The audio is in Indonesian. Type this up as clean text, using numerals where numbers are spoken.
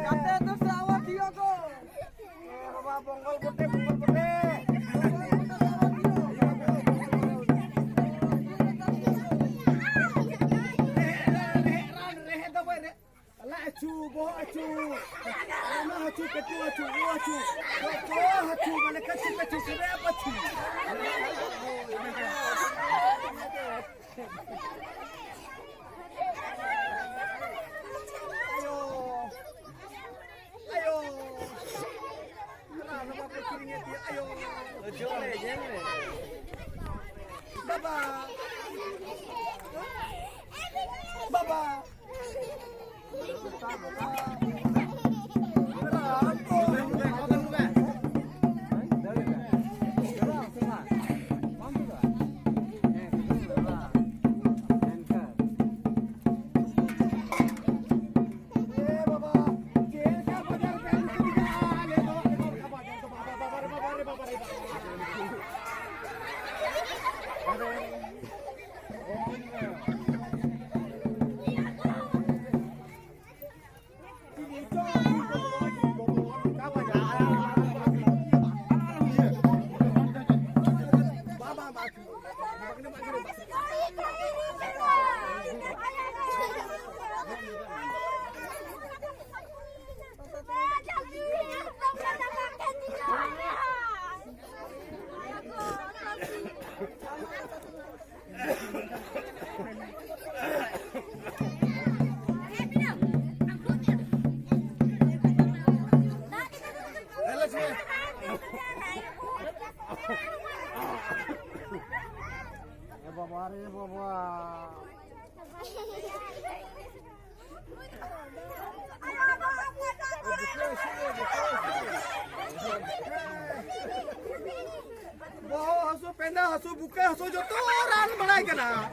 Kate terus awak dia kok. Bapak bonggol putih, bonggol putih. Acu, boh acu, mana acu, ketu acu, acu, boh acu, mana ketu ketu sudah apa acu? Ayo, ayo, mana apa kirinya dia? Ayo, jole, jole, baba, baba. Boh, hasu penda, hasu buka, hasu jotoran malai kena.